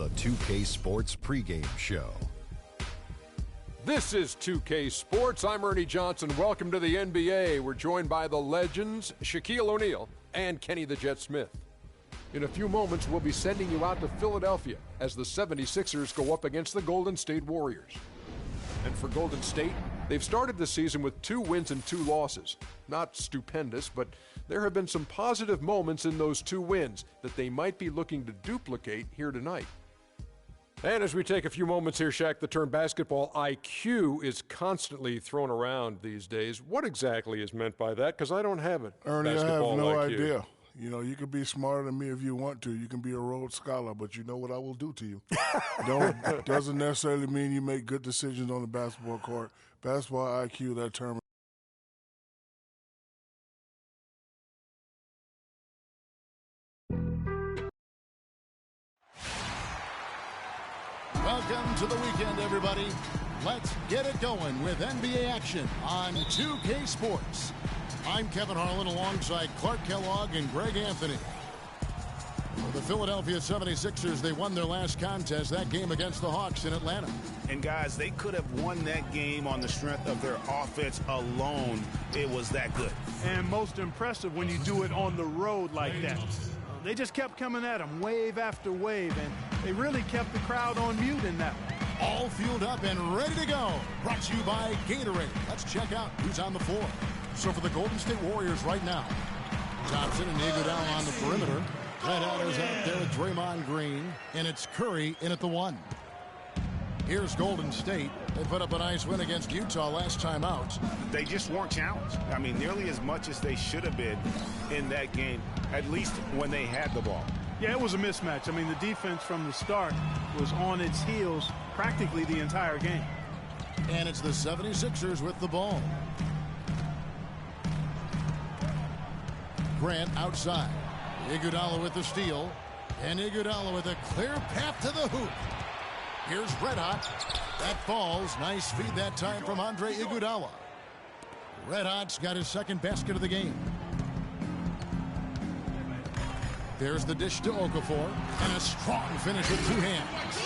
the 2K Sports pregame show. This is 2K Sports. I'm Ernie Johnson. Welcome to the NBA. We're joined by the legends, Shaquille O'Neal and Kenny the Jet Smith. In a few moments, we'll be sending you out to Philadelphia as the 76ers go up against the Golden State Warriors. And for Golden State, they've started the season with 2 wins and 2 losses. Not stupendous, but there have been some positive moments in those 2 wins that they might be looking to duplicate here tonight. And as we take a few moments here, Shaq, the term basketball IQ is constantly thrown around these days. What exactly is meant by that? Because I don't have it. Ernie, I have no idea. You know, you can be smarter than me if you want to. You can be a Rhodes Scholar, but you know what I will do to you. Doesn't necessarily mean you make good decisions on the basketball court. Basketball IQ, that term. Welcome to the weekend, everybody. Let's get it going with NBA action on 2K Sports. I'm Kevin Harlan alongside Clark Kellogg and Greg Anthony. For the Philadelphia 76ers, they won their last contest, that game against the Hawks in Atlanta. And guys, they could have won that game on the strength of their offense alone. It was that good. And most impressive when you do it on the road like that. They just kept coming at them wave after wave, and they really kept the crowd on mute in that one. All fueled up and ready to go. Brought to you by Gatorade. Let's check out who's on the floor. So for the Golden State Warriors right now, Thompson and Iguodala on the perimeter. Red Hatters out there with Draymond Green, and it's Curry in at the 1. Here's Golden State. They put up a nice win against Utah last time out. They just weren't challenged. I mean, nearly as much as they should have been in that game, at least when they had the ball. Yeah, it was a mismatch. I mean, the defense from the start was on its heels practically the entire game. And it's the 76ers with the ball. Grant outside. Iguodala with the steal. And Iguodala with a clear path to the hoop. Here's Red Hot. That falls. Nice feed that time from Andre Iguodala. Red Hot's got his second basket of the game. There's the dish to Okafor. And a strong finish with 2 hands.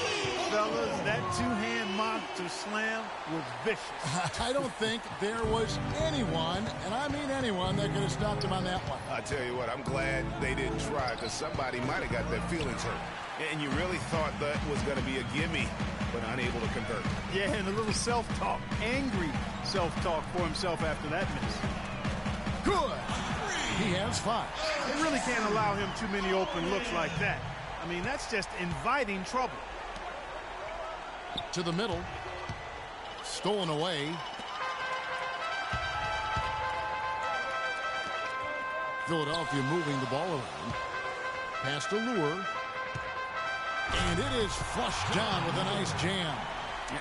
Fellas, that 2-hand monster slam was vicious. I don't think there was anyone, and I mean anyone, that could have stopped him on that one. I tell you what, I'm glad they didn't try, because somebody might have got their feelings hurt. And you really thought that was going to be a gimme, but unable to convert. Yeah, and a little self-talk, angry self-talk for himself after that miss. Good. He has 5. They really can't allow him too many open looks like that. I mean, that's just inviting trouble. To the middle. Stolen away. Philadelphia moving the ball around. Pass to Lure. And it is flushed down with a nice jam.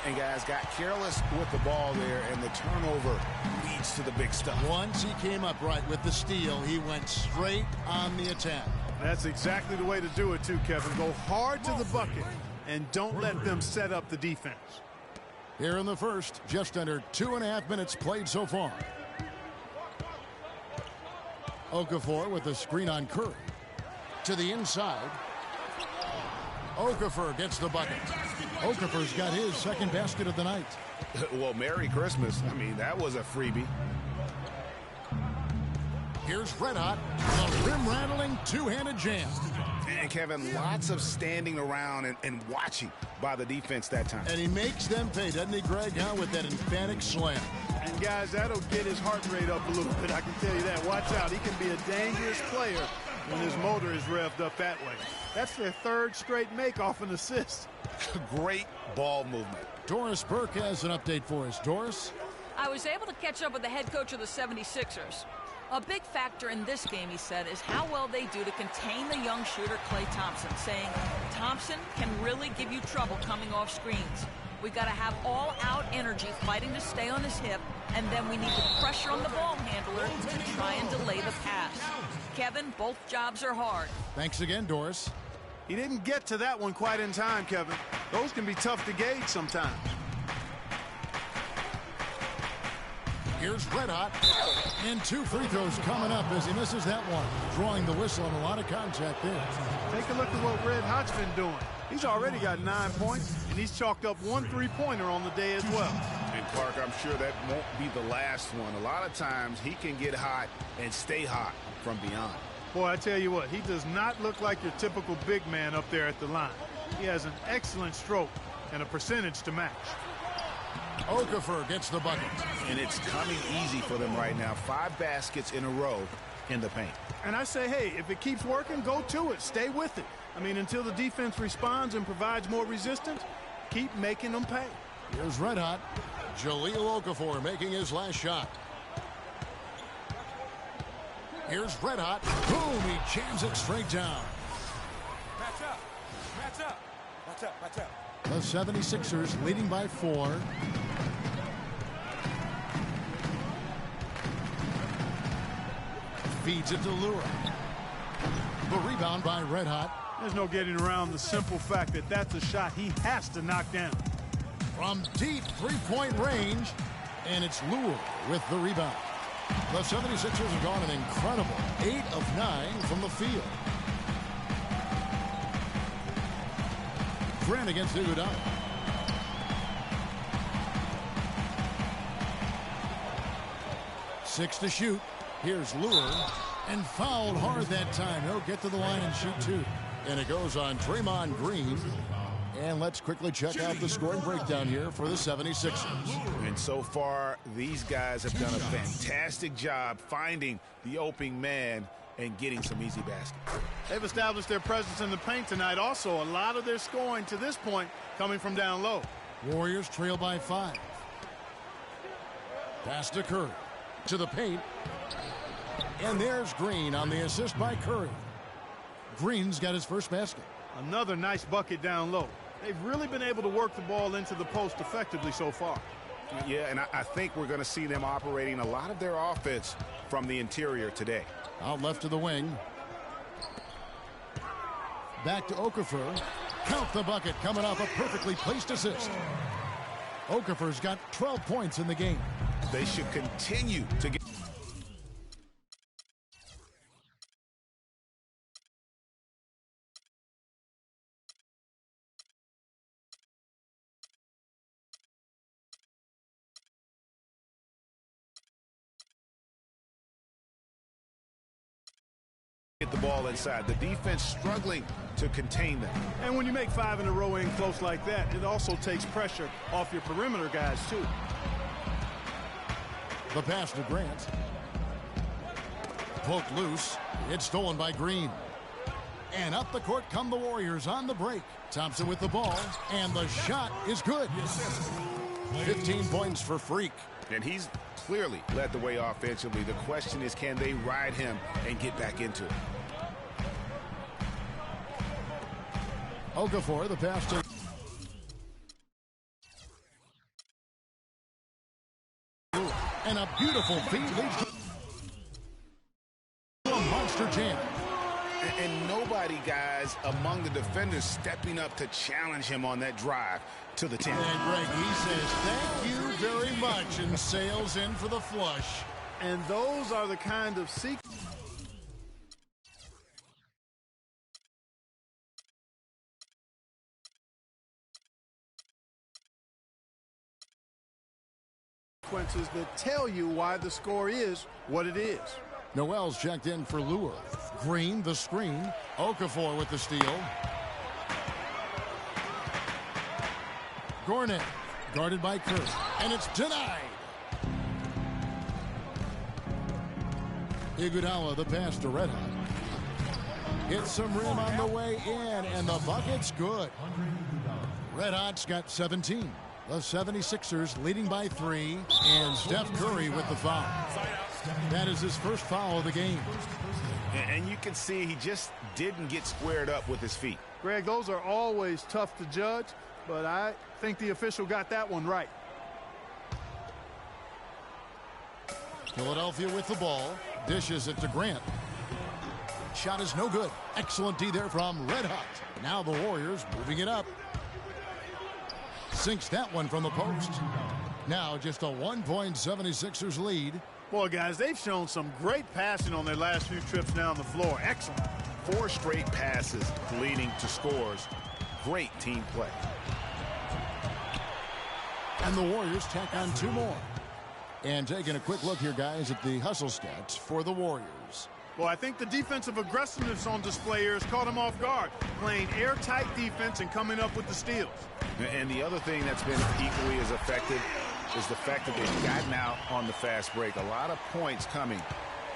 And guys got careless with the ball there, and the turnover leads to the big stuff. Once he came up right with the steal, he went straight on the attack. That's exactly the way to do it too, Kevin. Go hard to the bucket and don't let them set up the defense. Here in the first, just under 2.5 minutes played so far. Okafor with the screen on Curry. To the inside. Okafor gets the bucket. Okafor's got his second basket of the night. Well, Merry Christmas. I mean, that was a freebie. Here's Red Hot. A rim-rattling 2-handed jam. And Kevin, lots of standing around and watching by the defense that time. And he makes them pay, doesn't he, Greg, with that emphatic slam. And, guys, that'll get his heart rate up a little bit, I can tell you that. Watch out. He can be a dangerous player when his motor is revved up that way. That's their 3rd straight make off an assist. Great ball movement. Doris Burke has an update for us. Doris? I was able to catch up with the head coach of the 76ers. A big factor in this game, he said, is how well they do to contain the young shooter Klay Thompson, saying Thompson can really give you trouble coming off screens. We got to have all-out energy fighting to stay on his hip, and then we need to pressure on the ball handler to try and delay the pass. Kevin, both jobs are hard. Thanks again, Doris. He didn't get to that one quite in time, Kevin. Those can be tough to gauge sometimes. Here's Red Hot. And 2 free throws coming up as he misses that one. Drawing the whistle and a lot of contact there. Take a look at what Red Hot's been doing. He's already got 9 points, and he's chalked up 1 3-pointer on the day as well. And Clark, I'm sure that won't be the last one. A lot of times he can get hot and stay hot from beyond. Boy, I tell you what, he does not look like your typical big man up there at the line. He has an excellent stroke and a percentage to match. Okafor gets the bucket. And it's coming easy for them right now. 5 baskets in a row in the paint. And I say, hey, if it keeps working, go to it. Stay with it. I mean, until the defense responds and provides more resistance, keep making them pay. Here's red hot. Jahlil Okafor making his last shot. Here's red hot. Boom, he jams it straight down. Match up. Match up. Match up. Match up. The 76ers leading by 4. Feeds it to Lure. The rebound by red hot. There's no getting around the simple fact that that's a shot he has to knock down. From deep three-point range, and it's Lure with the rebound. The 76ers have gone an incredible 8 of 9 from the field. Grant against Iguodala. Six to shoot. Here's Lure, and fouled hard that time. He'll get to the line and shoot 2. And it goes on Draymond Green. And let's quickly check out the scoring breakdown here for the 76ers. And so far, these guys have done a fantastic job finding the opening man and getting some easy baskets. They've established their presence in the paint tonight. Also, a lot of their scoring to this point coming from down low. Warriors trail by 5. Pass to Curry. To the paint. And there's Green on the assist by Curry. Green's got his first basket. Another nice bucket down low. They've really been able to work the ball into the post effectively so far. Yeah, and I think we're going to see them operating a lot of their offense from the interior today. Out left to the wing. Back to Okafor. Count the bucket, coming off a perfectly placed assist. Okafor's got 12 points in the game. They should continue to get... get the ball inside. The defense struggling to contain them. And when you make 5 in a row in close like that, it also takes pressure off your perimeter guys too. The pass to Grant. Poked loose. It's stolen by Green. And up the court come the Warriors on the break. Thompson with the ball, and the shot is good. 15 points for Freak. And he's clearly led the way offensively. The question is, can they ride him and get back into it? Okafor, the pass to... And a beautiful feed leads to a monster jam. And nobody, guys, among the defenders stepping up to challenge him on that drive to the 10. And Greg, he says, thank you very much, and sails in for the flush. And those are the kind of sequences that tell you why the score is what it is. Noel's checked in for Lure. Green, the screen. Okafor with the steal. Gornet, guarded by Curry. And it's denied. Iguodala, the pass to Red Hot. Hits some rim on the way in, and the bucket's good. Red Hot's got 17. The 76ers leading by 3, and Steph Curry with the foul. That is his first foul of the game. And you can see he just didn't get squared up with his feet. Greg, those are always tough to judge, but I think the official got that one right. Philadelphia with the ball. Dishes it to Grant. Shot is no good. Excellent D there from Red Hot. Now the Warriors moving it up. Sinks that one from the post. Now just a 1-point 76ers lead. Boy, guys, they've shown some great passing on their last few trips down the floor. Excellent. 4 straight passes leading to scores great team play. And the Warriors tack on 2 more. And taking a quick look here, guys, at the hustle stats for the Warriors. Well, I think the defensive aggressiveness on display here has caught them off guard, playing airtight defense and coming up with the steals. And the other thing that's been equally as effective is the fact that they've gotten out on the fast break. A lot of points coming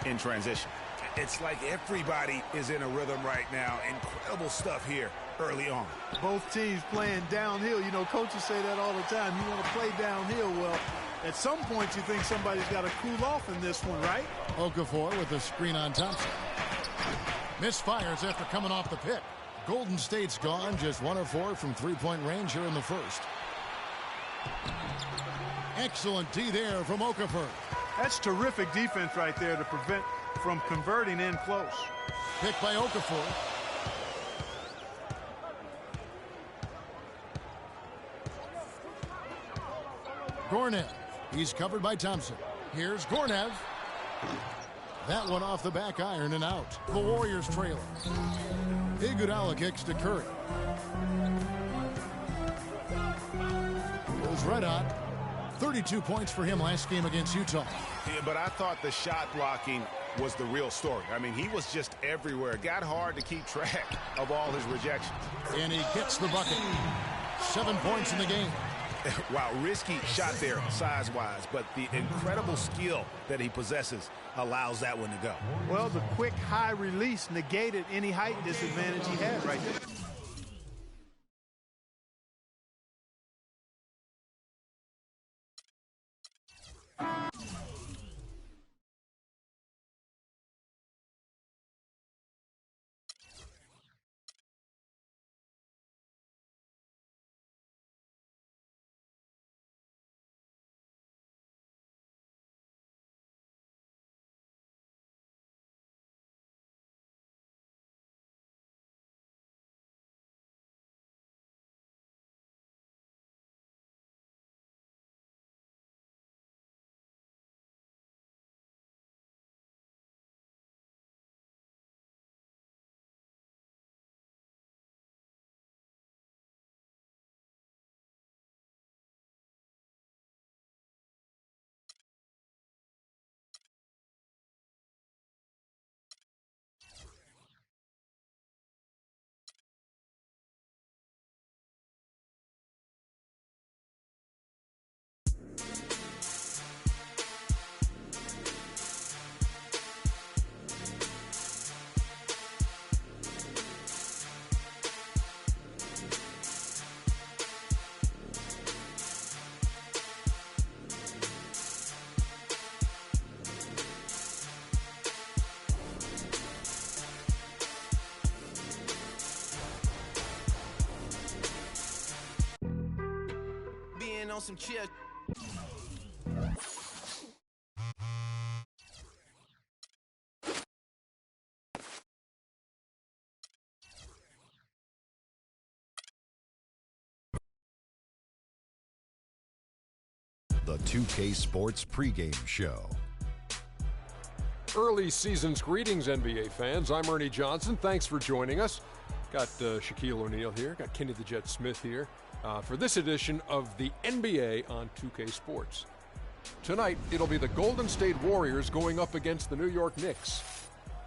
in transition. It's like everybody is in a rhythm right now. Incredible stuff here early on. Both teams playing downhill. You know, coaches say that all the time. You want to play downhill. Well, at some point you think somebody's got to cool off in this one, right? Okafor with the screen on Thompson. Misfires after coming off the pick. Golden State's gone just 1 of 4 from 3-point range here in the first. Excellent D there from Okafor. That's terrific defense right there to prevent from converting in close. Pick by Okafor. Gornev. He's covered by Thompson. Here's Gornev. That one off the back iron and out. The Warriors trailer. Iguodala kicks to Curry. Goes right on. 32 points for him last game against Utah. Yeah, but I thought the shot blocking was the real story. I mean, he was just everywhere. It got hard to keep track of all his rejections. And he gets the bucket. 7 points in the game. Wow, risky shot there size-wise, but the incredible skill that he possesses allows that one to go. Well, the quick high release negated any height disadvantage he had right there. On some chill. The 2K Sports pregame show. Early season's greetings, NBA fans. I'm Ernie Johnson. Thanks for joining us. Got Shaquille O'Neal here. Got Kenny the Jet Smith here for this edition of the NBA on 2K Sports. Tonight, it'll be the Golden State Warriors going up against the New York Knicks.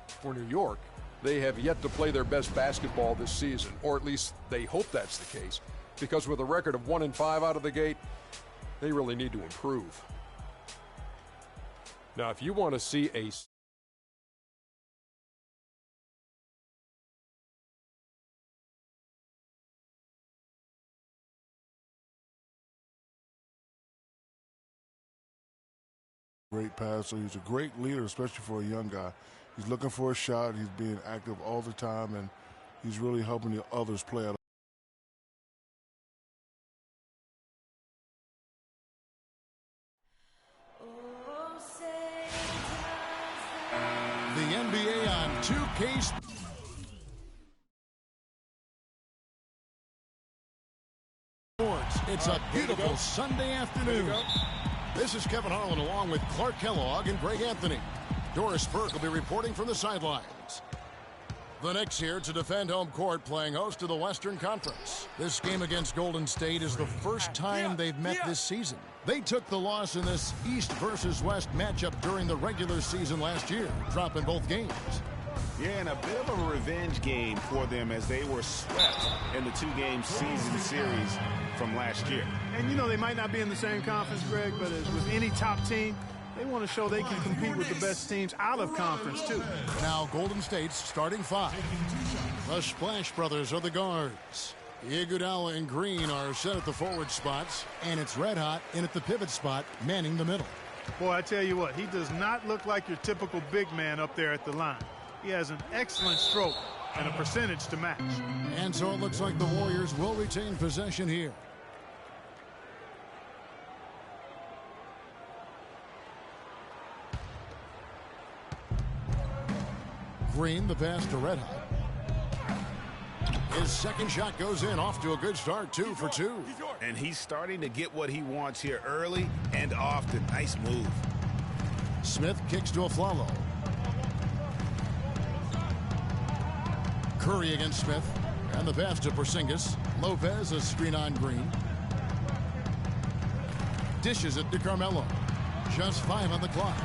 For New York, they have yet to play their best basketball this season, or at least they hope that's the case, because with a record of 1-5 out of the gate, they really need to improve. Now, if you want to see a great passer. He's a great leader, especially for a young guy. He's looking for a shot. He's being active all the time, and he's really helping the others play out. The NBA on 2K Sports. It's a beautiful Sunday afternoon. This is Kevin Harlan along with Clark Kellogg and Greg Anthony. Doris Burke will be reporting from the sidelines. The Knicks here to defend home court, playing host to the Western Conference. This game against Golden State is the first time they've met this season. They took the loss in this East versus West matchup during the regular season last year, dropping both games. Yeah, and a bit of a revenge game for them as they were swept in the two-game season series from last year. And, you know, they might not be in the same conference, Greg, but as with any top team, they want to show they can compete with the best teams out of conference, too. Now Golden State's starting five. The Splash Brothers are the guards. Iguodala and Green are set at the forward spots, and it's Red Hot in at the pivot spot, manning the middle. Boy, I tell you what, he does not look like your typical big man up there at the line. He has an excellent stroke and a percentage to match. And so it looks like the Warriors will retain possession here. Green, the pass to Red Hot. His second shot goes in, off to a good start, 2 for 2. And he's starting to get what he wants here early and often. Nice move. Smith kicks to Afflalo. Curry against Smith. And the pass to Porzingis. Lopez, a screen on Green. Dishes it to Carmelo. Just 5 on the clock.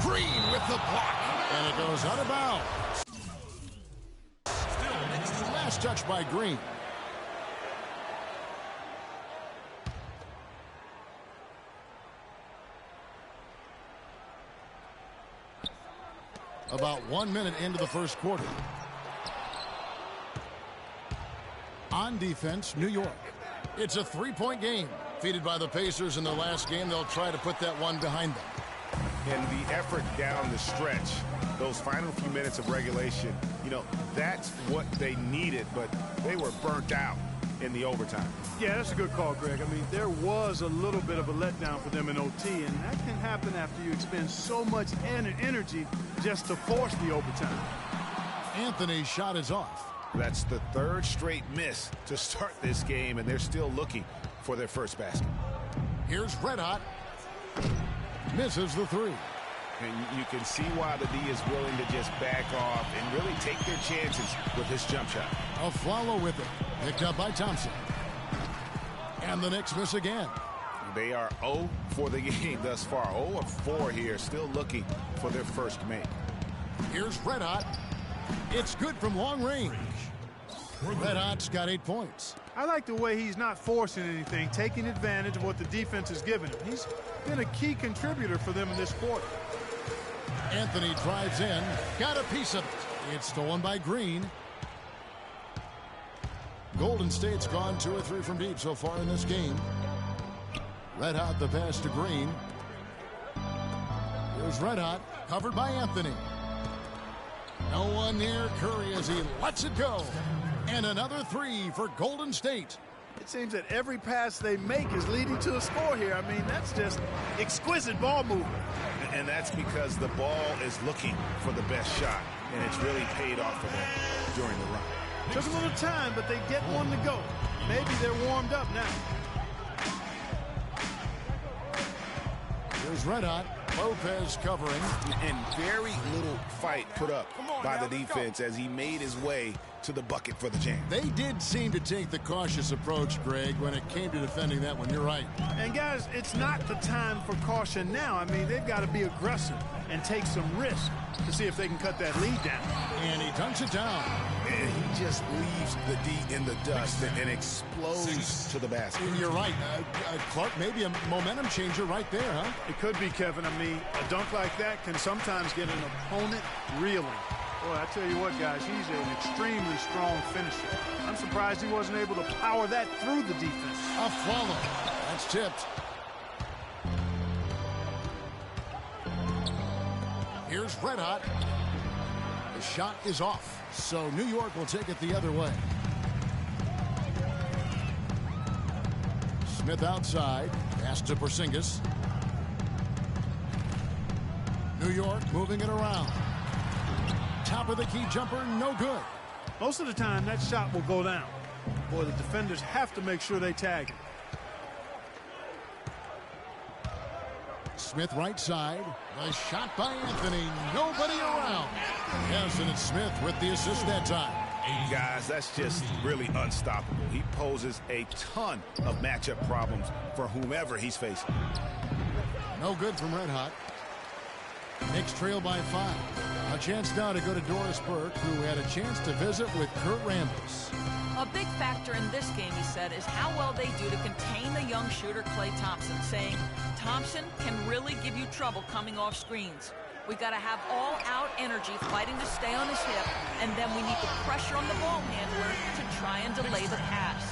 Green with the block. And it goes out of bounds. Last touch by Green. About 1 minute into the first quarter. On defense, New York. It's a three-point game. Defeated by the Pacers in the last game, they'll try to put that one behind them. And the effort down the stretch, those final few minutes of regulation, you know, that's what they needed, but they were burnt out in the overtime. Yeah, that's a good call, Greg. I mean, there was a little bit of a letdown for them in OT, and that can happen after you expend so much energy just to force the overtime. Anthony's shot is off. That's the third straight miss to start this game, and they're still looking for their first basket. Here's Red Hot. Misses the three. And you can see why the D is willing to just back off and really take their chances with this jump shot. Afflalo with it. Picked up by Thompson. And the Knicks miss again. They are 0 for the game thus far. 0 of 4 here, still looking for their first make. Here's Red Hot. It's good from long range. Red Hot's got 8 points. I like the way he's not forcing anything, taking advantage of what the defense has given him. He's been a key contributor for them in this quarter. Anthony drives in, got a piece of it. It's stolen by Green. Golden State's gone 2 or 3 from deep so far in this game. Red Hot the pass to Green. Here's Red Hot, covered by Anthony. No one near Curry as he lets it go. And another 3 for Golden State. It seems that every pass they make is leading to a score here. I mean, that's just exquisite ball movement. And that's because the ball is looking for the best shot, and it's really paid off for them during the run. Took a little time, but they get one to go. Maybe they're warmed up now. Here's Red Hot. Lopez covering. And very little fight put up by the defense as he made his way to the bucket for the jam. They did seem to take the cautious approach, Greg, when it came to defending that one. You're right. And, guys, it's not the time for caution now. I mean, they've got to be aggressive and take some risk to see if they can cut that lead down. And he dunks it down. And he just leaves the D in the dust and explodes to the basket. And you're right. Clark, maybe a momentum changer right there, huh? It could be, Kevin. I mean, a dunk like that can sometimes get an opponent reeling. Boy, I tell you what, guys, he's an extremely strong finisher. I'm surprised he wasn't able to power that through the defense. Afflalo. That's tipped. Here's Red Hot. The shot is off, so New York will take it the other way. Smith outside. Pass to Porzingis. New York moving it around. Top of the key jumper, no good. Most of the time, that shot will go down. Boy, the defenders have to make sure they tag him. Smith right side. A shot by Anthony. Nobody around. Yes, and it's Smith with the assist that time. Guys, that's just really unstoppable. He poses a ton of matchup problems for whomever he's facing. No good from Red Hot. Knicks trail by 5. A chance now to go to Doris Burke, who had a chance to visit with Kurt Rambis. A big factor in this game, he said, is how well they do to contain the young shooter Klay Thompson, saying Thompson can really give you trouble coming off screens. We got to have all-out energy fighting to stay on his hip, and then we need the pressure on the ball handler to try and delay the pass.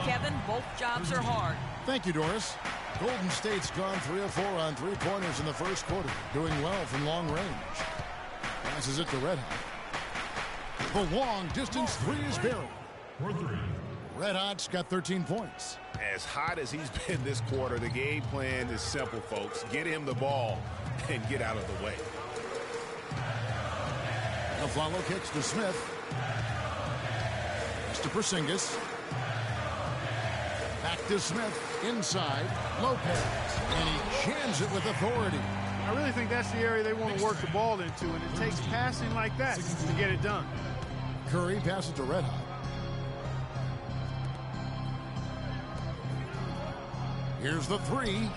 Kevin, both jobs are hard. Thank you, Doris. Golden State's gone 3 of 4 on three-pointers in the first quarter, doing well from long range. Passes it to Red Hot. The long-distance 3 is buried. Red Hot's got 13 points. As hot as he's been this quarter, the game plan is simple, folks. Get him the ball and get out of the way. Afflalo kicks to Smith. Pass to Porzingis. Back to Smith. Inside. Lopez. And he jams it with authority. I really think that's the area they want to work the ball into, and it takes passing like that to get it done. Curry passes to Red Hot. Here's the 3.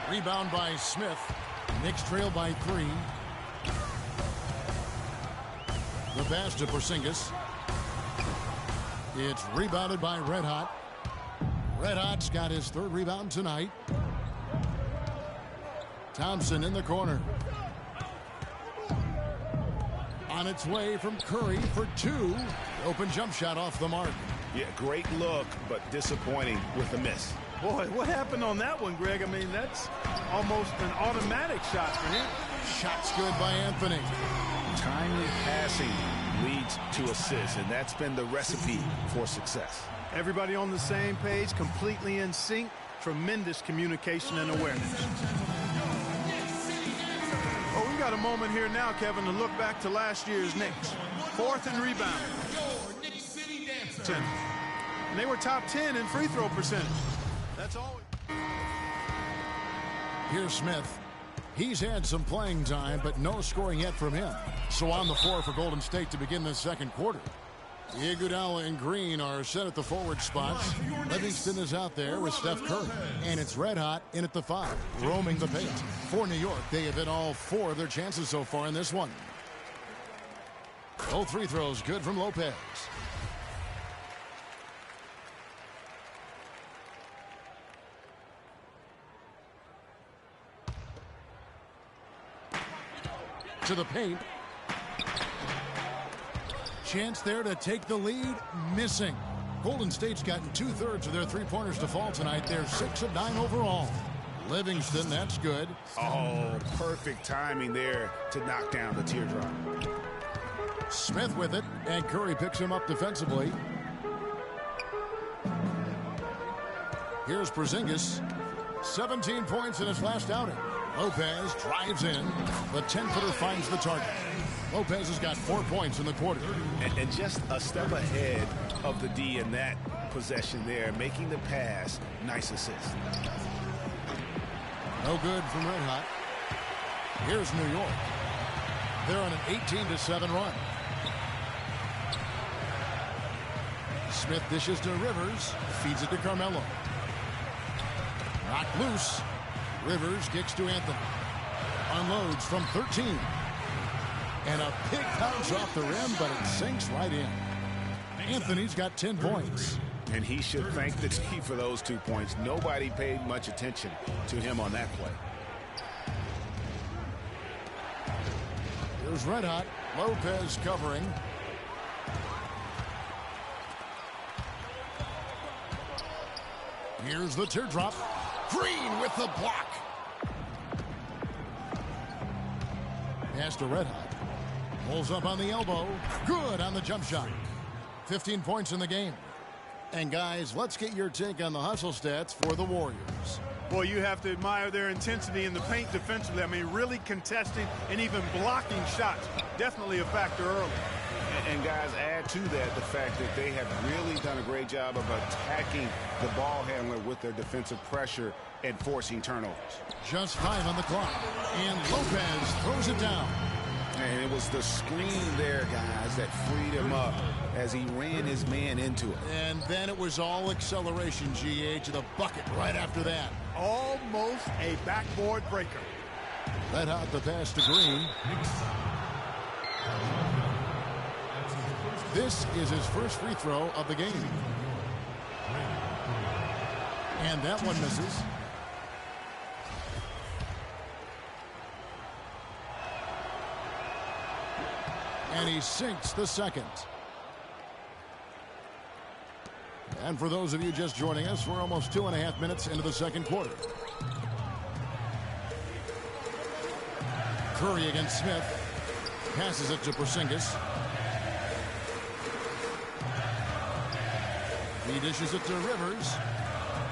Rebound by Smith. Knicks trail by 3. The pass to Porzingis. It's rebounded by Red Hot. Red Hot's got his 3rd rebound tonight. Thompson in the corner. On its way from Curry for 2. Open jump shot off the mark. Yeah, great look, but disappointing with the miss. Boy, what happened on that one, Greg? I mean, that's almost an automatic shot for him. Shot's good by Anthony. Timely passing leads to assists, and that's been the recipe for success. Everybody on the same page, completely in sync. Tremendous communication and awareness. Oh, we got a moment here now, Kevin, to look back to last year's Knicks. 4th in rebound. And they were top 10 in free throw percentage. That's all. Here's Smith. He's had some playing time, but no scoring yet from him. So on the floor for Golden State to begin this second quarter. Iguodala and Green are set at the forward spots. Livingston is out there with Steph Curry. And it's red hot in at the 5, roaming the paint. For New York, they have hit all 4 of their chances so far in this one. Both free throws good from Lopez. To the paint. Chance there to take the lead. Missing. Golden State's gotten 2/3 of their three-pointers to fall tonight. They're 6 of 9 overall. Livingston, that's good. Oh, perfect timing there to knock down the teardrop. Smith with it, and Curry picks him up defensively. Here's Porzingis. 17 points in his last outing. Lopez drives in. The 10-footer finds the target. Lopez has got 4 points in the quarter. And just a step ahead of the D in that possession there, making the pass. Nice assist. No good from Red Hot. Here's New York. They're on an 18-7 run. Smith dishes to Rivers. Feeds it to Carmelo. Knocked loose. Rivers kicks to Anthony. Unloads from 13. And a big bounce off the rim, but it sinks right in. Anthony's got 10 points. And he should thank the D for those 2 points. Nobody paid much attention to him on that play. Here's Red Hot. Lopez covering. Here's the teardrop. Green with the block. Pass to Red Hot. Pulls up on the elbow. Good on the jump shot. 15 points in the game. And guys, let's get your take on the hustle stats for the Warriors. Boy, you have to admire their intensity in the paint defensively. I mean, really contesting and even blocking shots. Definitely a factor early. And guys, add to that the fact that they have really done a great job of attacking the ball handler with their defensive pressure and forcing turnovers. Just 5 on the clock. And Lopez throws it down. And it was the screen there, guys, that freed him up as he ran his man into it. And then it was all acceleration, GA, to the bucket right after that. Almost a backboard breaker. Let out the pass to Green. This is his first free throw of the game. And that one misses. And he sinks the second. And for those of you just joining us, we're almost 2.5 minutes into the second quarter. Curry against Smith. Passes it to Porzingis. He dishes it to Rivers.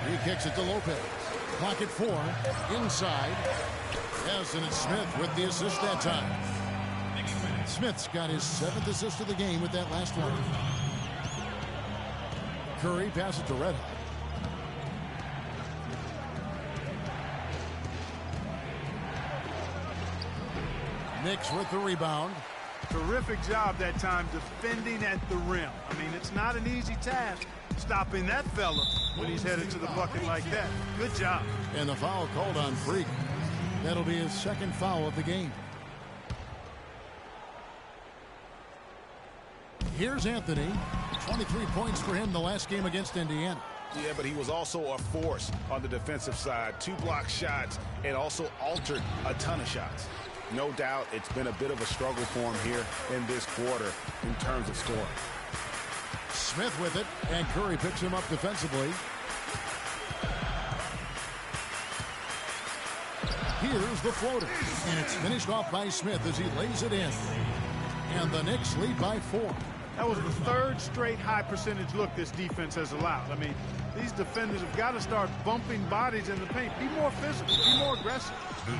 He kicks it to Lopez. Clock at 4. Inside. Yes, and it's Smith with the assist that time. Smith's got his 7th assist of the game with that last one. Curry passes it to Red Hot. Knicks with the rebound. Terrific job that time defending at the rim. I mean, it's not an easy task stopping that fella when he's headed to the bucket like that. Good job. And the foul called on Freak. That'll be his second foul of the game. Here's Anthony. 23 points for him the last game against Indiana. Yeah, but he was also a force on the defensive side. 2 block shots and also altered a ton of shots. No doubt it's been a bit of a struggle for him here in this quarter in terms of scoring. Smith with it, and Curry picks him up defensively. Here's the floater, and it's finished off by Smith as he lays it in. And the Knicks lead by 4. That was the 3rd straight high percentage look this defense has allowed. I mean, these defenders have got to start bumping bodies in the paint. Be more physical, be more aggressive.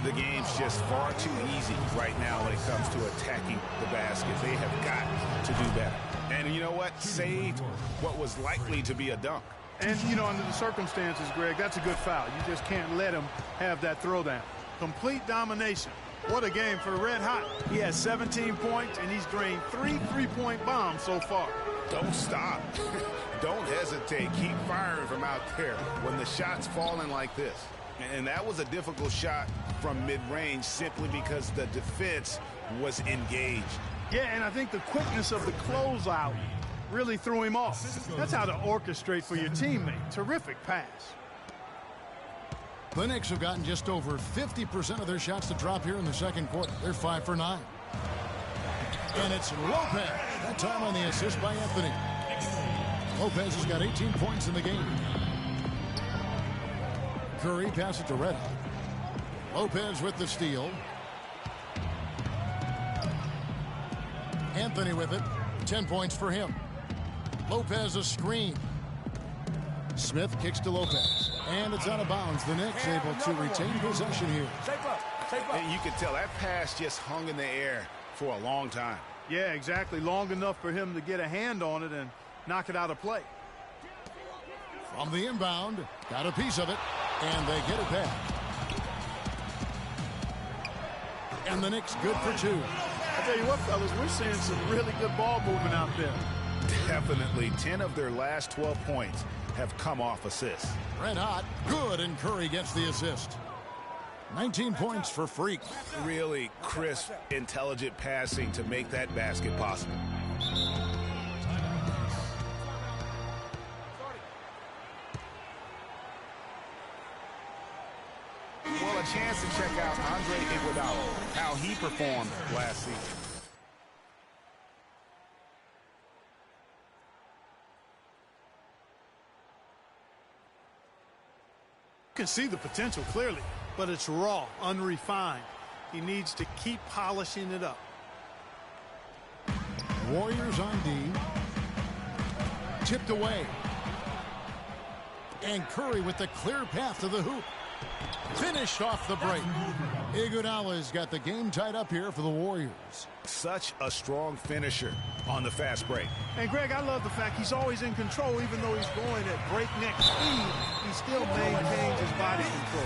The game's just far too easy right now when it comes to attacking the basket. They have got to do better. And you know what? Saved what was likely to be a dunk. And, you know, under the circumstances, Greg, that's a good foul. You just can't let him have that throwdown. Complete domination. What a game for Red Hot. He has 17 points, and he's drained 3 3-point bombs so far. Don't stop. Don't hesitate. Keep firing from out there when the shot's falling like this. And that was a difficult shot from mid-range simply because the defense was engaged. Yeah, and I think the quickness of the closeout really threw him off. That's how to orchestrate for your teammate. Terrific pass. The Knicks have gotten just over 50% of their shots to drop here in the second quarter. They're 5 for 9. And it's Lopez. That time on the assist by Anthony. Lopez has got 18 points in the game. Curry passes it to Red Hot. Lopez with the steal. Anthony with it. 10 points for him. Lopez a screen. Smith kicks to Lopez. And it's out of bounds. The Knicks able to retain possession here. And you can tell that pass just hung in the air for a long time. Yeah, exactly. Long enough for him to get a hand on it and knock it out of play. From the inbound, got a piece of it, and they get it back. And the Knicks good for 2. I tell you what, fellas, we're seeing some really good ball movement out there. Definitely. 10 of their last 12 points have come off assists. Red Hot, good, and Curry gets the assist. 19 points for Freak. Really crisp, intelligent passing to make that basket possible. Well, a chance to check out Andre Iguodala, how he performed last season. You can see the potential clearly, but it's raw, unrefined. He needs to keep polishing it up. Warriors on D. Tipped away. And Curry with the clear path to the hoop. Finished off the break. Iguodala's got the game tied up here for the Warriors. Such a strong finisher on the fast break. And Greg, I love the fact he's always in control. Even though he's going at breakneck speed, he still maintains his body control.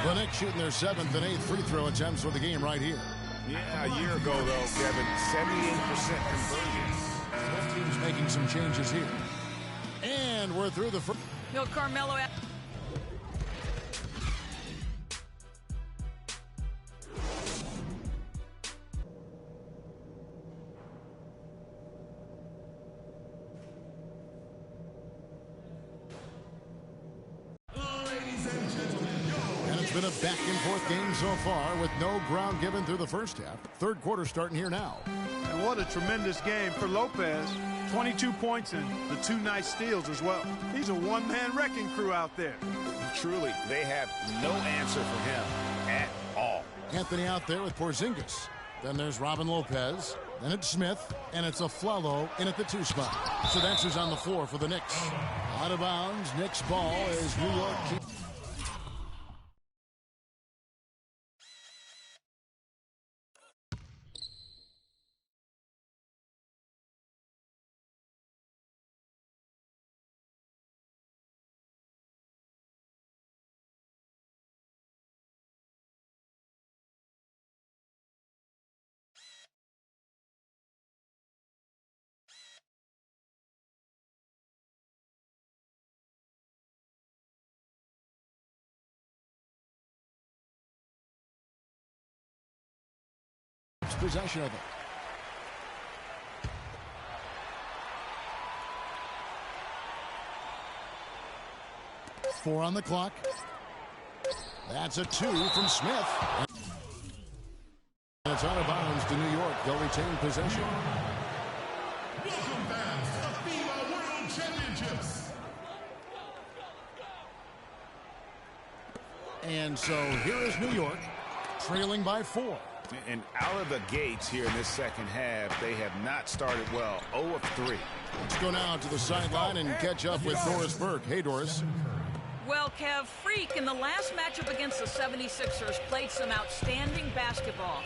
The Knicks shooting their 7th and 8th free throw attempts for the game right here. Yeah, a year ago, though, Kevin, 78% conversion. Both teams making some changes here. And we're through the first. Yo, Carmelo. Been a back-and-forth game so far with no ground given through the first half. Third quarter starting here now. And what a tremendous game for Lopez. 22 points and the 2 nice steals as well. He's a one-man wrecking crew out there. Truly, they have no answer for him at all. Anthony out there with Porzingis. Then there's Robin Lopez. Then it's Smith. And it's Afflalo in at the 2 spot. So that's who's on the floor for the Knicks. Out of bounds. Knicks ball as New York keeps. Possession of it. Four on the clock. That's a 2 from Smith. And it's out of bounds to New York. They'll retain possession. Welcome back to the FIBA World Championships. And so here is New York, trailing by 4. And out of the gates here in this second half, they have not started well. 0 of 3. Let's go now to the sideline and catch up with Doris Burke. Hey, Doris. Well, Kev, Freak in the last matchup against the 76ers played some outstanding basketball.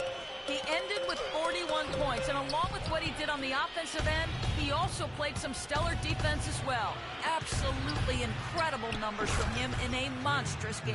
He ended with 41 points, and along with what he did on the offensive end, he also played some stellar defense as well. Absolutely incredible numbers from him in a monstrous game.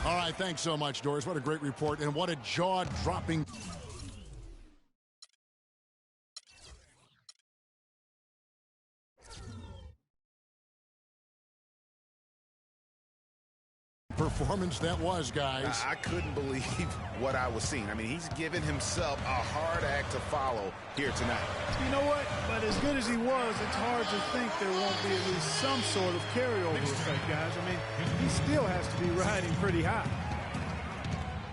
All right, thanks so much, Doris. What a great report, and what a jaw-dropping performance that was, guys. I couldn't believe what I was seeing. I mean, he's given himself a hard act to follow here tonight. You know what? But as good as he was, it's hard to think there won't be at least some sort of carryover effect, guys. I mean, he still has to be riding pretty high.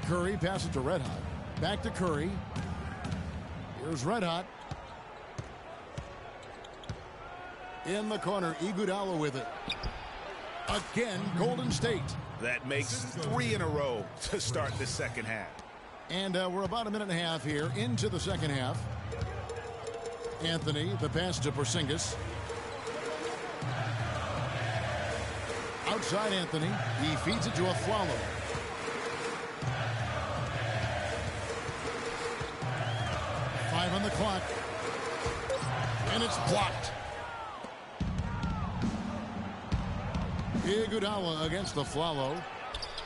Curry passes to Red Hot. Back to Curry. Here's Red Hot. In the corner, Iguodala with it. Again, Golden State. That makes 3 in a row to start the second half. And we're about a minute and a half here into the second half. Anthony, the pass to Porzingis. Outside Anthony. He feeds it to Afflalo. Five on the clock. And it's blocked. Iguodala against Afflalo.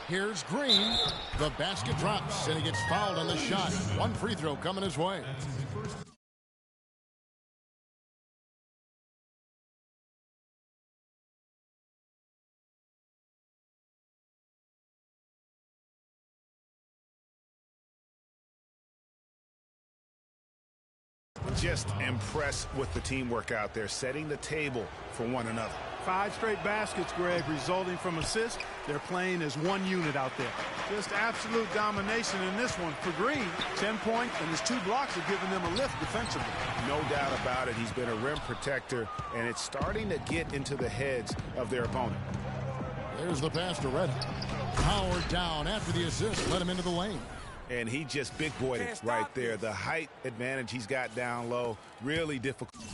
Here's Green. The basket drops, and he gets fouled on the shot. One free throw coming his way. Just impressed with the teamwork out there, setting the table for one another. 5 straight baskets, Greg, resulting from assists. They're playing as one unit out there. Just absolute domination in this one. For Green, 10 points, and his 2 blocks have given them a lift defensively. No doubt about it. He's been a rim protector, and it's starting to get into the heads of their opponent. There's the pass to Red. Powered down after the assist. Let him into the lane. And he just big-boyed it right there. The height advantage he's got down low, really difficult.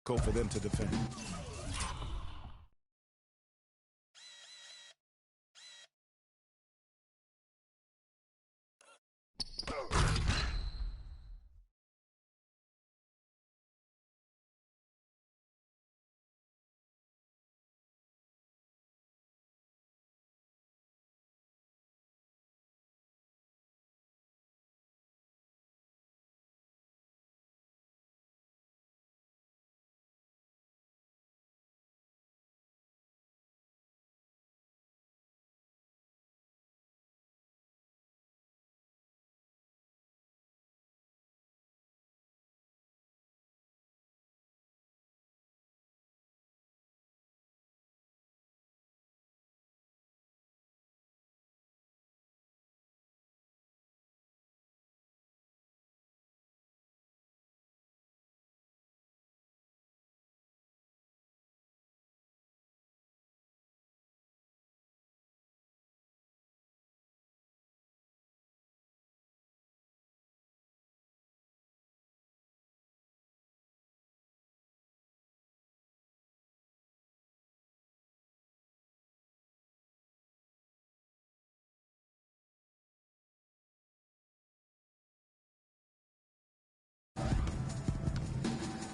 for them to defend.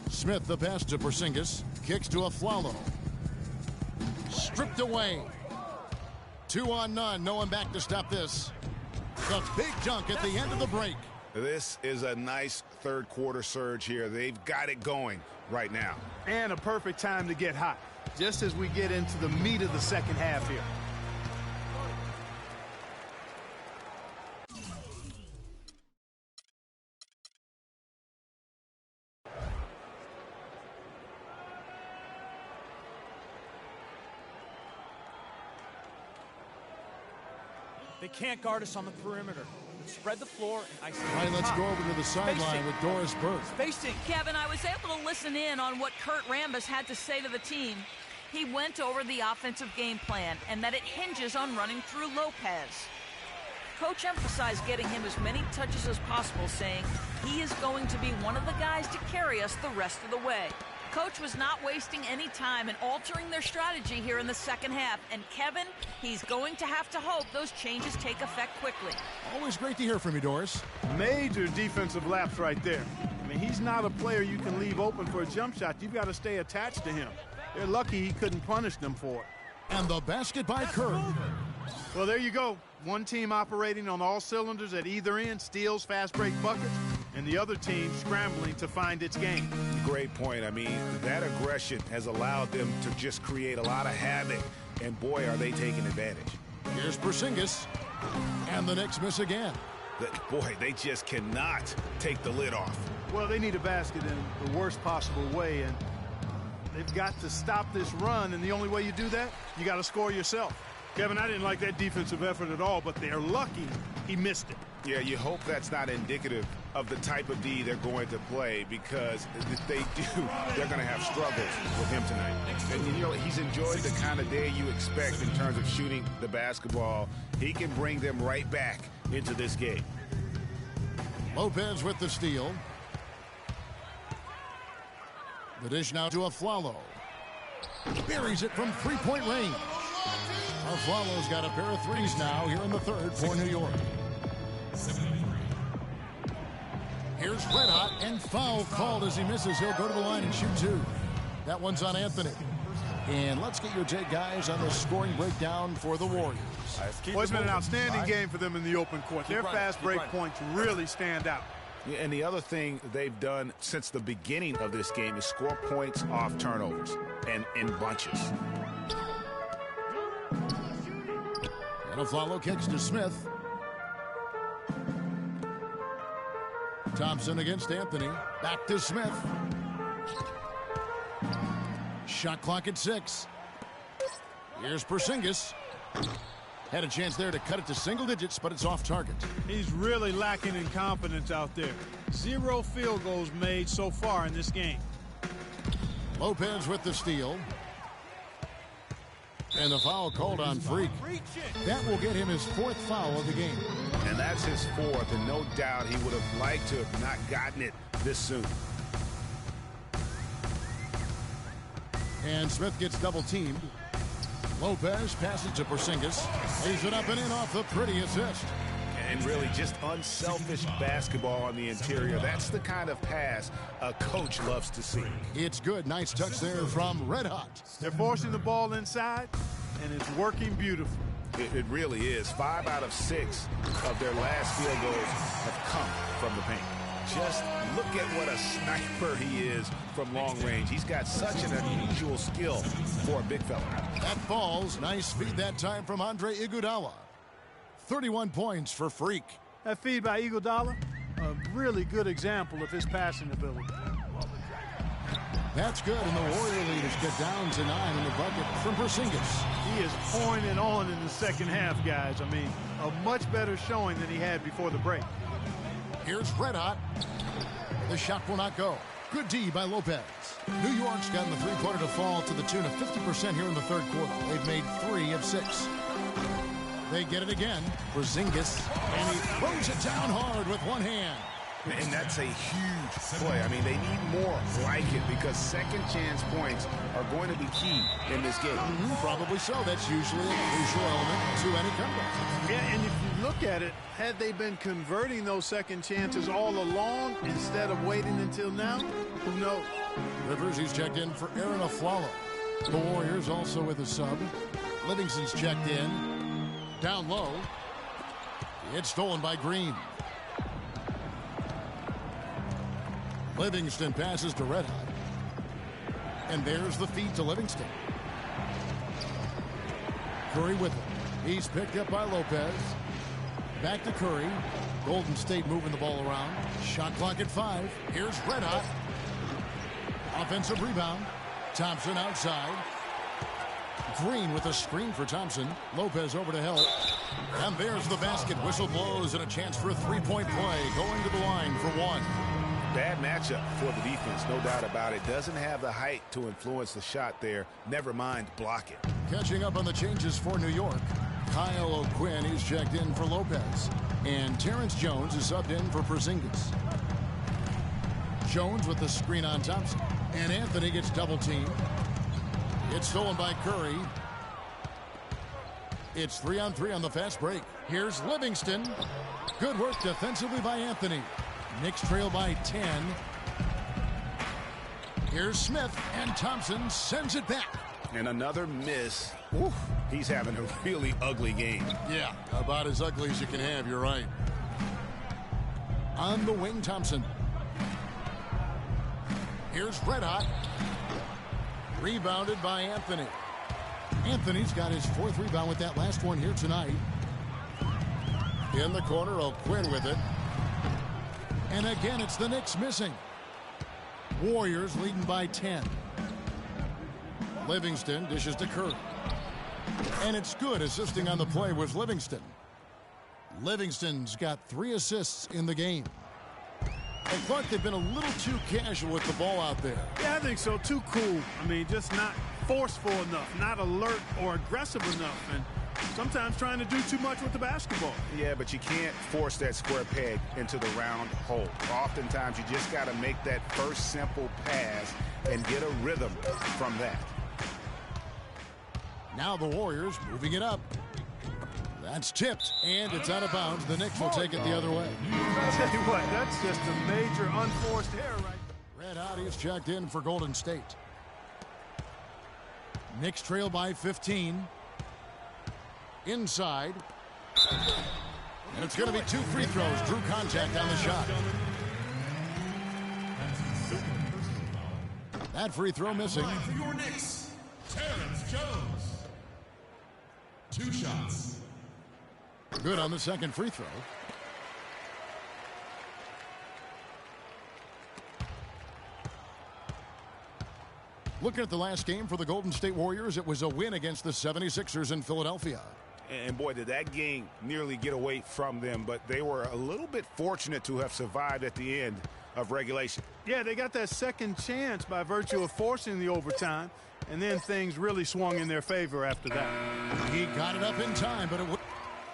Smith, the pass to Porzingis. Kicks to Afflalo. Stripped away. 2 on none. No one back to stop this. The big dunk at the end of the break. This is a nice third quarter surge here. They've got it going right now. And a perfect time to get hot, just as we get into the meat of the second half here. They can't guard us on the perimeter. Spread the floor and isolate. All right, let's go over to the sideline with Doris Burke. Spacing. Kevin, I was able to listen in on what Kurt Rambis had to say to the team. He went over the offensive game plan and that it hinges on running through Lopez. Coach emphasized getting him as many touches as possible, saying he is going to be one of the guys to carry us the rest of the way. Coach was not wasting any time in altering their strategy here in the second half. And Kevin, he's going to have to hope those changes take effect quickly. Always great to hear from you, Doris. Major defensive lapse right there. I mean, he's not a player you can leave open for a jump shot. You've got to stay attached to him. They're lucky he couldn't punish them for it. And the basket by Kurt. Well, there you go. One team operating on all cylinders at either end, steals, fast break buckets, and the other team scrambling to find its game. Great point. I mean, that aggression has allowed them to just create a lot of havoc, and boy, are they taking advantage. Here's Porzingis, and the Knicks miss again. Boy, they just cannot take the lid off. Well, they need a basket in the worst possible way, and they've got to stop this run, and the only way you do that, you got to score yourself. Kevin, I didn't like that defensive effort at all, but they're lucky he missed it. Yeah, you hope that's not indicative of the type of D they're going to play, because if they do, they're going to have struggles with him tonight. And, you know, he's enjoyed the kind of day you expect in terms of shooting the basketball. He can bring them right back into this game. Lopez with the steal. The dish now to Afflalo. Buries it from three-point range. Afflalo's got a pair of threes now here in the third for New York. Here's Red Hot, and foul called as he misses. He'll go to the line and shoot two. That one's on Anthony. And let's get your take, guys, on the scoring breakdown for the Warriors. Well, it's been an outstanding game for them in the open court. Their fast break points really stand out. Yeah, and the other thing they've done since the beginning of this game is score points off turnovers and in bunches. And Afflalo kicks to Smith. Thompson against Anthony. Back to Smith. Shot clock at 6. Here's Porzingis. Had a chance there to cut it to single digits, but it's off target. He's really lacking in confidence out there. 0 field goals made so far in this game. Lopez with the steal. And the foul called on Freak. That will get him his 4th foul of the game. And that's his 4th, and no doubt he would have liked to have not gotten it this soon. And Smith gets double-teamed. Lopez passes to Porzingis. Lays it up and in off the pretty assist. And really just unselfish basketball on the interior. That's the kind of pass a coach loves to see. It's good. Nice touch there from Red Hot. They're forcing the ball inside, and it's working beautifully. It really is. 5 out of 6 of their last field goals have come from the paint. Just look at what a sniper he is from long range. He's got such an unusual skill for a big fella. That falls. Nice feed that time from Andre Iguodala. 31 points for Freak. That feed by Iguodala, a really good example of his passing ability. That's good, and the Warrior leaders get down to 9 in the bucket from Porzingis. He is pouring it on in the second half, guys. I mean, a much better showing than he had before the break. Here's Red Hot. The shot will not go. Good D by Lopez. New York's gotten the three-pointer to fall to the tune of 50% here in the third quarter. They've made 3 of 6. They get it again. Porzingis, and he throws it down hard with one hand. And that's a huge play. I mean, they need more like it because second chance points are going to be key in this game. Probably so. That's usually a crucial element to any comeback. Yeah, and if you look at it, had they been converting those second chances all along instead of waiting until now, who knows? Rivers, he's checked in for Aaron Aflalo. The Warriors also with a sub. Livingston's checked in. Down low. It's stolen by Green. Livingston passes to Red Hot. And there's the feed to Livingston. Curry with it. He's picked up by Lopez. Back to Curry. Golden State moving the ball around. Shot clock at 5. Here's Red Hot. Offensive rebound. Thompson outside. Green with a screen for Thompson. Lopez over to help. And there's the basket. Whistle blows and a chance for a three-point play. Going to the line for 1. Bad matchup for the defense, no doubt about it. Doesn't have the height to influence the shot there. Never mind block it. Catching up on the changes for New York. Kyle O'Quinn is checked in for Lopez. And Terrence Jones is subbed in for Porzingis. Jones with the screen on Thompson. And Anthony gets double-teamed. It's stolen by Curry. It's 3-on-3 on the fast break. Here's Livingston. Good work defensively by Anthony. Knicks trail by 10. Here's Smith, and Thompson sends it back. And another miss. Oof, he's having a really ugly game. Yeah, about as ugly as you can have, you're right. On the wing, Thompson. Here's Red Hot. Rebounded by Anthony. Anthony's got his 4th rebound with that last one here tonight. In the corner, O'Quinn with it. And again, it's the Knicks missing. Warriors leading by 10. Livingston dishes to Curry. And it's good. Assisting on the play was Livingston. Livingston's got 3 assists in the game. I thought they've been a little too casual with the ball out there. Yeah, I think so. Too cool. I mean, just not forceful enough, not alert or aggressive enough. And sometimes trying to do too much with the basketball. Yeah, but you can't force that square peg into the round hole. Oftentimes, you just got to make that first simple pass and get a rhythm from that. Now the Warriors moving it up. That's tipped, and it's out of bounds. The Knicks will take it the other way. I'll tell you what, that's just a major unforced error right there. Red Hot is checked in for Golden State. Knicks trail by 15. Inside. And it's going to be 2 free throws. Drew contact on the shot. That free throw missing. For your Knicks, Terrence Jones. 2 shots. Good on the second free throw. Looking at the last game for the Golden State Warriors, it was a win against the 76ers in Philadelphia. And boy, did that game nearly get away from them, but they were a little bit fortunate to have survived at the end of regulation. Yeah, they got that second chance by virtue of forcing the overtime, and then things really swung in their favor after that. He got it up in time, but it would.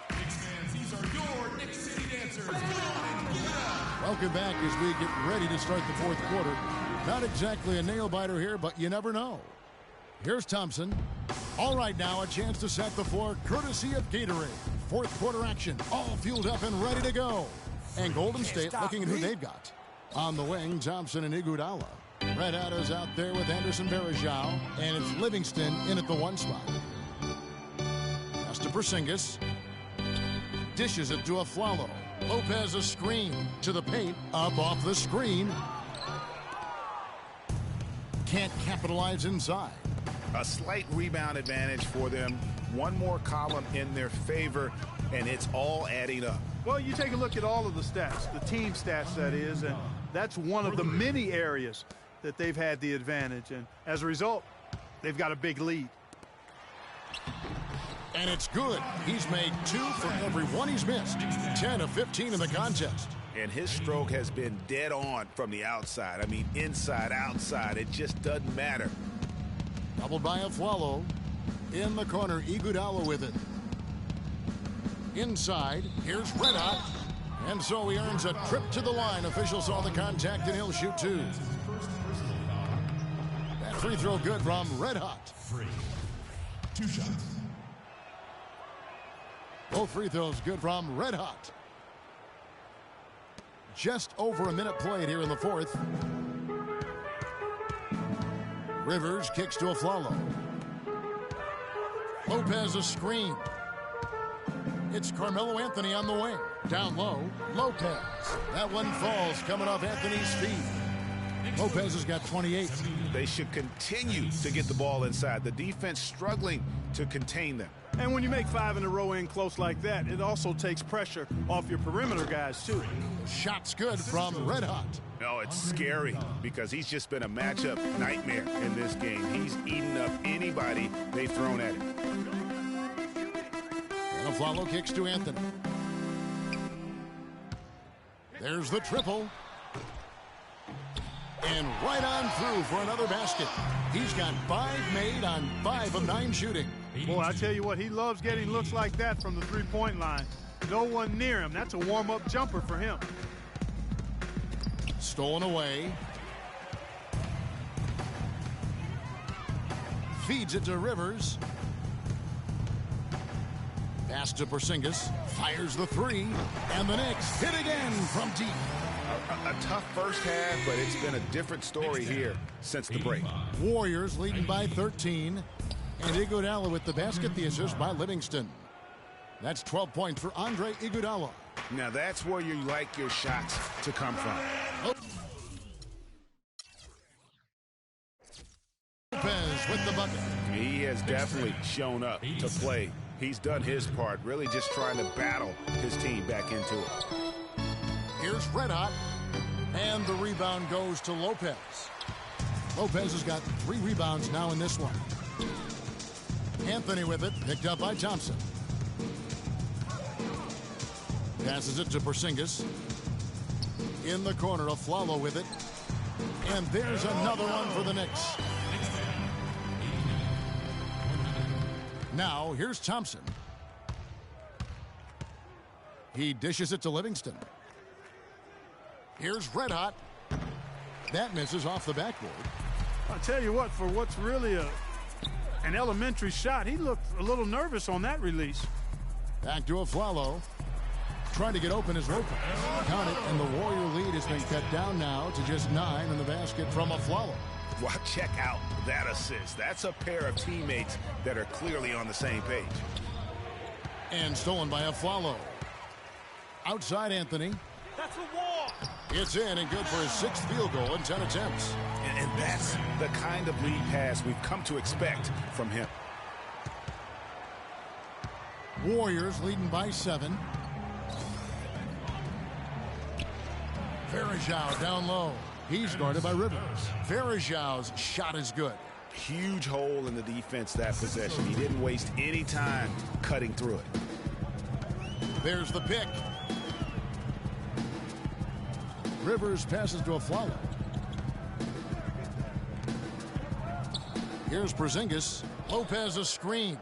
Knicks fans, these are your Knicks City dancers. Get on and get up. Welcome back as we get ready to start the fourth quarter. Not exactly a nail-biter here, but you never know. Here's Thompson. All right, now a chance to set the floor courtesy of Gatorade. Fourth quarter action, all fueled up and ready to go. And Golden State looking at who they've got. On the wing, Thompson and Iguodala. Red Hot is out there with Anderson Varejao, and it's Livingston in at the 1 spot. Pass to Porzingis. Dishes it to Afflalo. Lopez a screen to the paint, up off the screen. Can't capitalize inside. A slight rebound advantage for them. One more column in their favor, and it's all adding up. Well, you take a look at all of the stats, the team stats that is, and that's one of the many areas that they've had the advantage. And as a result, they've got a big lead. And it's good. He's made 2 for every one he's missed. 10 of 15 in the contest. And his stroke has been dead on from the outside. I mean, inside, outside, it just doesn't matter. Doubled by Afflalo. In the corner, Iguodala with it. Inside, here's Red Hot. And so he earns a trip to the line. Officials saw the contact, and he'll shoot 2. That free throw good from Red Hot. Free. 2 shots. Both free throws good from Red Hot. Just over a minute played here in the fourth. Rivers kicks to Afflalo. Lopez a screen. It's Carmelo Anthony on the wing. Down low, Lopez. That one falls coming off Anthony's feet. Lopez has got 28. They should continue to get the ball inside. The defense struggling to contain them. And when you make 5 in a row in close like that, it also takes pressure off your perimeter guys, too. Shot's good from Red Hot. No, it's scary because he's just been a matchup nightmare in this game. He's eaten up anybody they've thrown at him. And Afflalo kicks to Anthony. There's the triple. And right on through for another basket. He's got 5 made on 5 of 9 shooting. Boy, I tell you what, he loves getting looks like that from the three-point line. No one near him. That's a warm-up jumper for him. Stolen away. Feeds it to Rivers. Pass to Porzingis. Fires the 3. And the Knicks hit again from deep. A tough first half, but it's been a different story here since the break. Warriors leading by 13. And Iguodala with the basket, the assist by Livingston. That's 12 points for Andre Iguodala. Now that's where you like your shots to come from. Lopez with the bucket. He has definitely shown up to play. He's done his part, really just trying to battle his team back into it. Here's Red Hot. And the rebound goes to Lopez. Lopez has got 3 rebounds now in this one. Anthony with it, picked up by Thompson. Passes it to Porzingis. In the corner, Afflalo with it. And there's another one for the Knicks. Now, here's Thompson. He dishes it to Livingston. Here's Red Hot. That misses off the backboard. I'll tell you what, for what's really an elementary shot, he looked a little nervous on that release. Back to Afflalo. Trying to get open as Lopez. Count it, and the Warrior lead has been cut down now to just 9 in the basket from Afflalo. Well, check out that assist. That's a pair of teammates that are clearly on the same page. And stolen by Afflalo. Outside Anthony. That's a wall. It's in and good for his 6th field goal in 10 attempts. And that's the kind of lead pass we've come to expect from him. Warriors leading by 7. Varejao down low. He's guarded by Rivers. Varejao's shot is good. Huge hole in the defense that possession. He didn't waste any time cutting through it. There's the pick. Rivers passes to Afflalo. Here's Porzingis. Lopez a screen.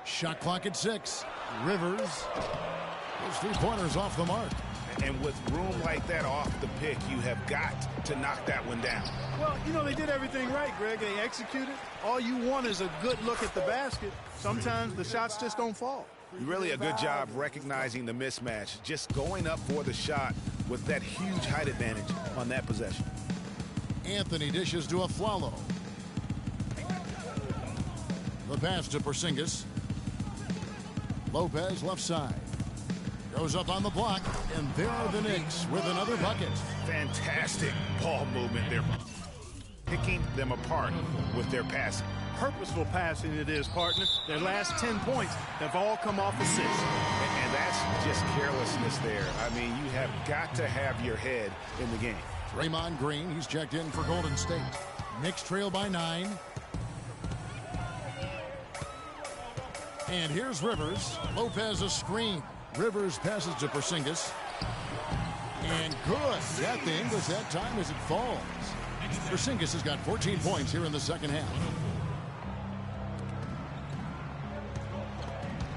Shot clock at 6. Rivers. Those 3-pointers off the mark. And with room like that off the pick, you have got to knock that one down. Well, you know, they did everything right, Greg. They executed. All you want is a good look at the basket. Sometimes the shots just don't fall. Really a good job recognizing the mismatch, just going up for the shot with that huge height advantage on that possession. Anthony dishes to Afflalo. The pass to Porzingis. Lopez left side. Goes up on the block, and there are the Knicks with another bucket. Fantastic ball movement there. Picking them apart with their passing. Purposeful passing it is, partner. Their last 10 points have all come off assists. And that's just carelessness there. I mean, you have got to have your head in the game. Draymond Green, he's checked in for Golden State. Knicks trail by 9. And here's Rivers. Lopez a screen. Rivers passes to Porzingis. And good. That the English that time as it falls. Porzingis has got 14 points here in the second half.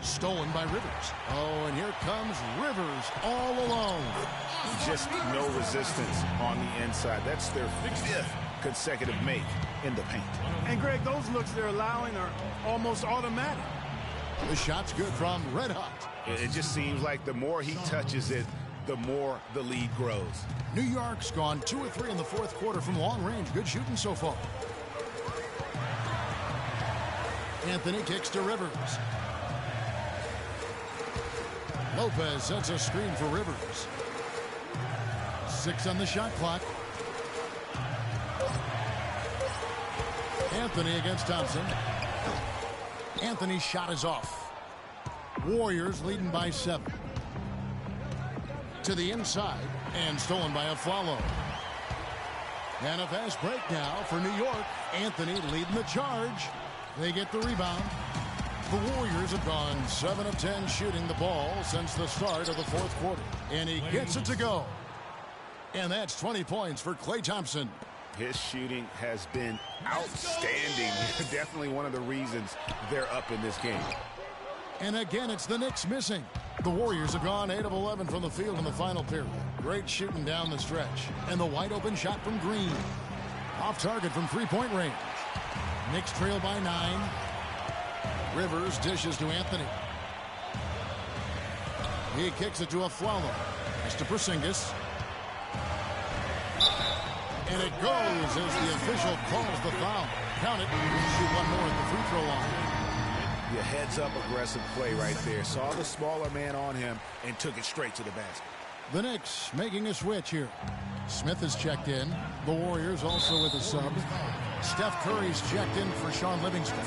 Stolen by Rivers. Oh, and here comes Rivers all alone. Just no resistance on the inside. That's their 5th consecutive make in the paint. And, Greg, those looks they're allowing are almost automatic. The shot's good from Red Hot. It just seems like the more he touches it, the more the lead grows. New York's gone 2 of 3 in the fourth quarter from long range. Good shooting so far. Anthony kicks to Rivers. Lopez sets a screen for Rivers. 6 on the shot clock. Anthony against Thompson. Anthony's shot is off. Warriors leading by 7. To the inside and stolen by Afflalo. And a fast break now for New York. Anthony leading the charge. They get the rebound. The Warriors have gone 7 of 10 shooting the ball since the start of the fourth quarter. And he gets it to go. And that's 20 points for Klay Thompson. His shooting has been outstanding. Definitely one of the reasons they're up in this game. And again, it's the Knicks missing. The Warriors have gone 8 of 11 from the field in the final period. Great shooting down the stretch. And the wide open shot from Green. Off target from three-point range. Knicks trail by 9. Rivers dishes to Anthony. He kicks it to Afflalo. It's to Porzingis. And it goes as the official calls the foul. Count it. Shoot one more at the free throw line. Your heads-up aggressive play right there. Saw the smaller man on him and took it straight to the basket. The Knicks making a switch here. Smith is checked in. The Warriors also with a sub. Steph Curry's checked in for Sean Livingston.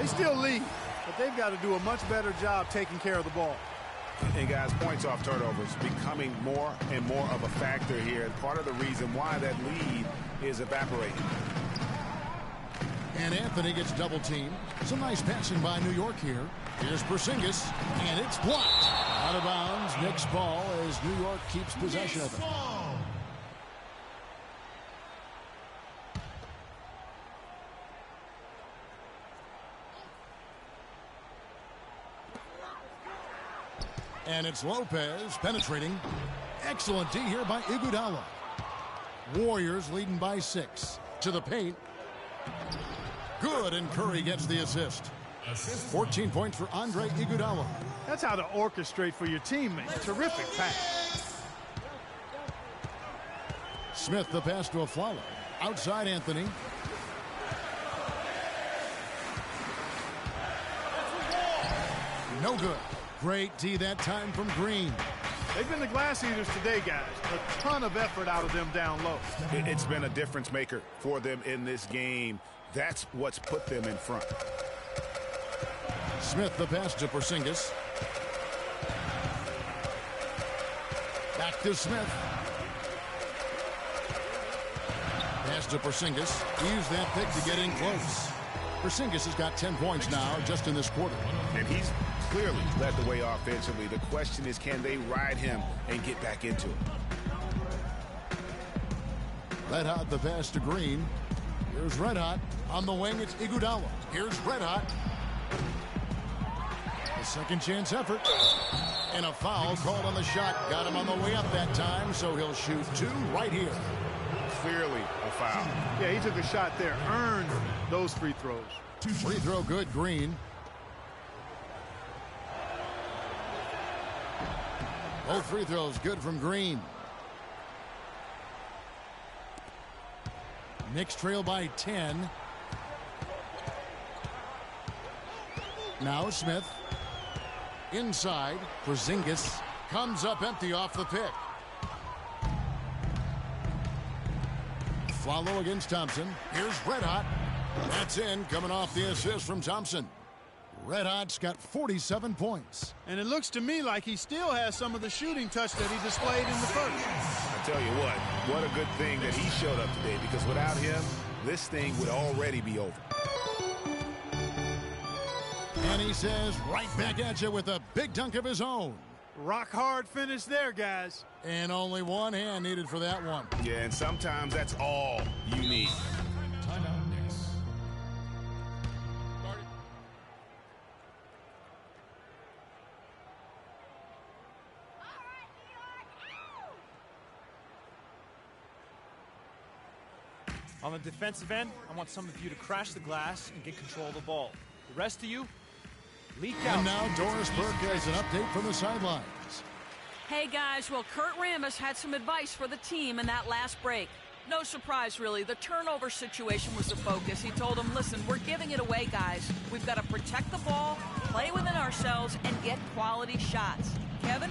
They still lead, but they've got to do a much better job taking care of the ball. And guys, points off turnovers becoming more and more of a factor here. And part of the reason why that lead is evaporating. And Anthony gets double teamed. Some nice passing by New York here. Here's Porzingis, and it's blocked. Out of bounds, Knicks ball as New York keeps possession of it. And it's Lopez penetrating. Excellent D here by Iguodala. Warriors leading by 6. To the paint. Good, and Curry gets the assist. 14 points for Andre Iguodala. That's how to orchestrate for your teammate. Terrific pass. Smith the pass to Afflalo. Outside Anthony. No good. Great D that time from Green. They've been the glass eaters today, guys. A ton of effort out of them down low. It's been a difference maker for them in this game. That's what's put them in front. Smith the pass to Porzingis. Back to Smith. Pass to Porzingis. Use that pick to get in close. Porzingis has got 10 points now just in this quarter. And he's clearly led the way offensively. The question is, can they ride him and get back into it? Red Hot the pass to Green. Here's Red Hot. On the wing, it's Iguodala. Here's Red Hot. A second chance effort. And a foul called on the shot. Got him on the way up that time, so he'll shoot 2 right here. Clearly a foul. Yeah, he took a shot there. Earned those free throws. Free throw good, Green. Both free throws good from Green. Knicks trail by 10. Now Smith. Inside. Porzingis comes up empty off the pick. Follow against Thompson. Here's Red Hot. That's in, coming off the assist from Thompson. Red Hot's got 47 points. And it looks to me like he still has some of the shooting touch that he displayed in the first. I tell you what a good thing that he showed up today, because without him, this thing would already be over. And he says, right back at you with a big dunk of his own. Rock hard finish there, guys. And only one hand needed for that one. Yeah, and sometimes that's all you need. Timeout Knicks. On the defensive end, I want some of you to crash the glass and get control of the ball. The rest of you, leak out. And now Doris Burke has an update from the sidelines. Hey guys, well, Kurt Rambis had some advice for the team in that last break. No surprise, really. The turnover situation was the focus. He told them, listen, we're giving it away, guys. We've got to protect the ball, play within ourselves, and get quality shots. Kevin?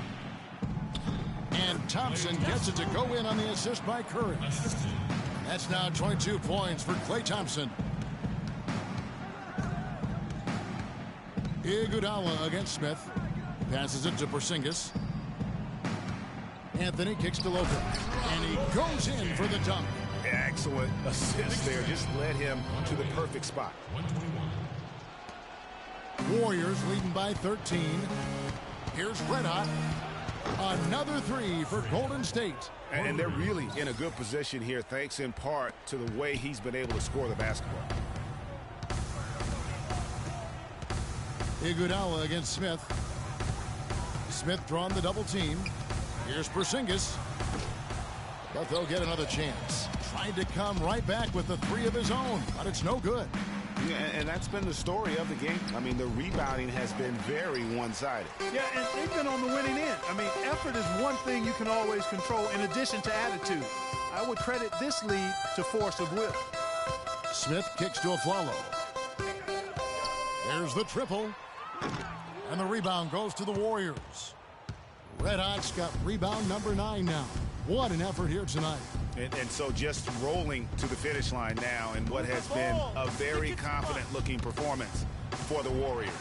And Thompson gets it to go in on the assist by Curry. That's now 22 points for Klay Thompson. Iguodala against Smith. Passes it to Porzingis. Anthony kicks to Lopez. And he goes in for the dunk. Excellent assist there. Just led him to the perfect spot. Warriors leading by 13. Here's Red Hot. Another 3 for Golden State. And they're really in a good position here, thanks in part to the way he's been able to score the basketball. Iguodala against Smith. Smith drawn the double team. Here's Porzingis. But they'll get another chance. Tried to come right back with the 3 of his own, but it's no good. Yeah, and that's been the story of the game. I mean, the rebounding has been very one-sided. Yeah, and they've been on the winning end. I mean, effort is one thing you can always control in addition to attitude. I would credit this lead to force of will. Smith kicks to Afflalo. There's the triple. And the rebound goes to the Warriors. Red Hot's got rebound number 9 now. What an effort here tonight. And so just rolling to the finish line now in what has been a very confident-looking performance for the Warriors.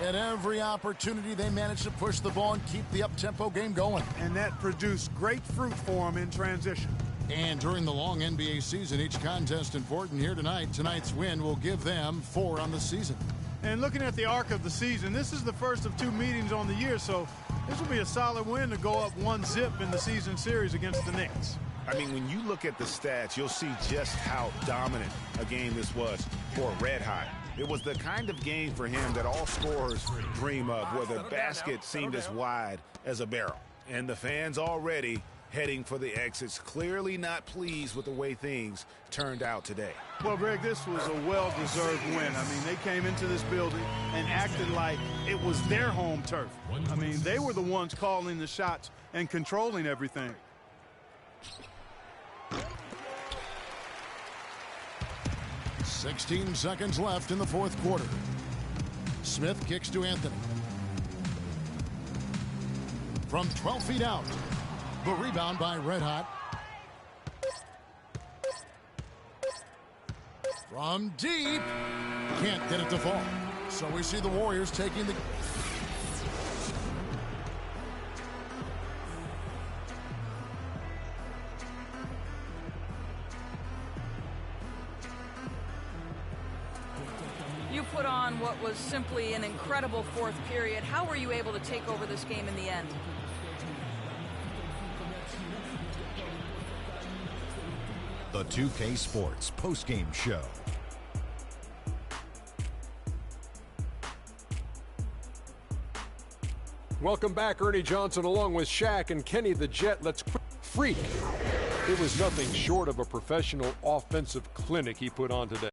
At every opportunity, they managed to push the ball and keep the up-tempo game going. And that produced great fruit for them in transition. And during the long NBA season, each contest important here tonight. Tonight's win will give them 4 on the season. And looking at the arc of the season, this is the first of 2 meetings on the year, so this will be a solid win to go up 1-0 in the season series against the Knicks. I mean, when you look at the stats, you'll see just how dominant a game this was for Red Hot. It was the kind of game for him that all scorers dream of, where the basket seemed as wide as a barrel. And the fans already heading for the exits, clearly not pleased with the way things turned out today. Well, Greg, this was a well-deserved win. I mean, they came into this building and acted like it was their home turf. I mean, they were the ones calling the shots and controlling everything. "16 seconds left in the fourth quarter. Smith kicks to Anthony. From 12 feet out. The rebound by Red Hot. From deep. Can't get it to fall. So we see the Warriors taking the... You put on what was simply an incredible fourth period. How were you able to take over this game in the end? The 2K Sports postgame show. Welcome back, Ernie Johnson, along with Shaq and Kenny the Jet. Let's freak. It was nothing short of a professional offensive clinic he put on today.